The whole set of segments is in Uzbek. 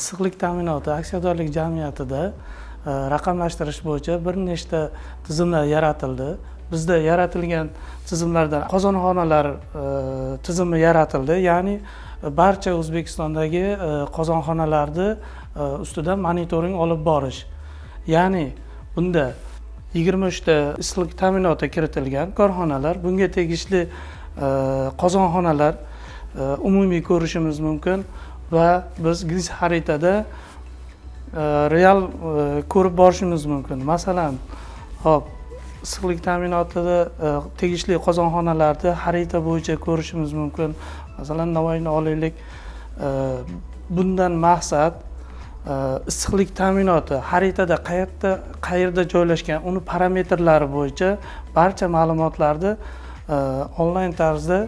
issiqlik ta'minoti aksiyadorlik jamiyatida raqamlashtirish bo'yicha bir nechta tizimlar yaratildi. Bizda yaratilgan tizimlardan qozonxonalar tizimi yaratildi. Ya'ni barcha O'zbekistondagi qozonxonalarni ustidan monitoring olib borish. Ya'ni bunda 23 ta issiqlik ta'minoti kiritilgan korxonalar, bunga tegishli qozonxonalar umumiy ko'rishimiz mumkin va biz GIS xaritada real ko'rib borishimiz mumkin. Masalan, hop issiqlik ta'minotida tegishli qozonxonalarni xarita bo'yicha ko'rishimiz mumkin. Masalan, Navoiyni olaylik. Bundan maqsad issiqlik ta'minoti xaritada qayerda joylashgan, uni parametrlari bo'yicha barcha ma'lumotlarni onlayn tarzda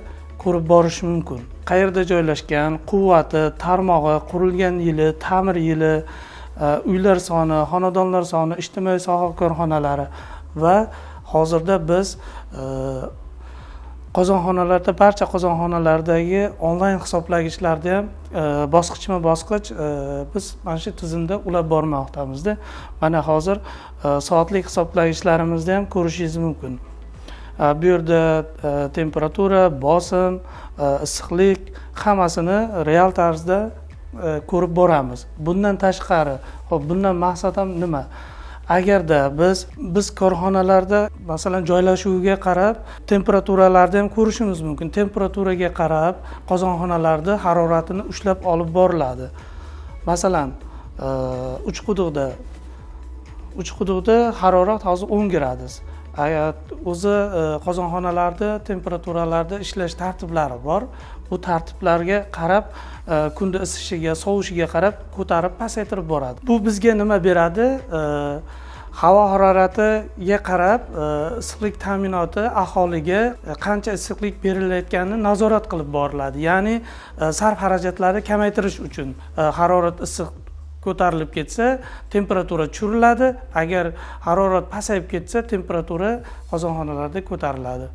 ko'rib borish mumkin. Qayerda joylashgan, quvvati, tarmog'i, qurilgan yili, ta'mir yili, uylar soni, xonadonlar soni, ijtimoiy soha korxonalari va hozirda biz qozonxonalarda, barcha qozonxonalardagi onlayn hisoblagichlarni ham bosqichma-bosqich biz mana shu tizimda ulab bormoqdamizda. Mana hozir soatlik hisoblagichlarimizni ham ko'rishingiz mumkin. Bu yerda temperatura, bosim, issiqlik hammasini real tarzda ko'rib boramiz. Bundan tashqari, xo'p, bundan maqsad ham nima? Agarda biz korxonalarda masalan joylashuviga qarab temperaturalarni ham ko'rishimiz mumkin. Temperaturaga qarab qozonxonalarda haroratini ushlab olib boriladi. Masalan, Uchquduqda harorat hozir 10 gradus. O'zi qozonxonalarda temperaturlarda ishlash tartiblari bor. Bu tartiblarga qarab kunda isishiga, sovishiga qarab ko'tarib pasaytirib boradi. Bu bizga nima beradi? Havo haroratiga qarab issiqlik ta'minoti aholiga qancha issiqlik berilayotganini nazorat qilib boriladi. Ya'ni sarf xarajatlarni kamaytirish uchun harorat issiq ko'tarilib ketsa, temperatura tushiriladi. Agar harorat pasayib ketsa, temperatura qozonxonalarda ko'tariladi.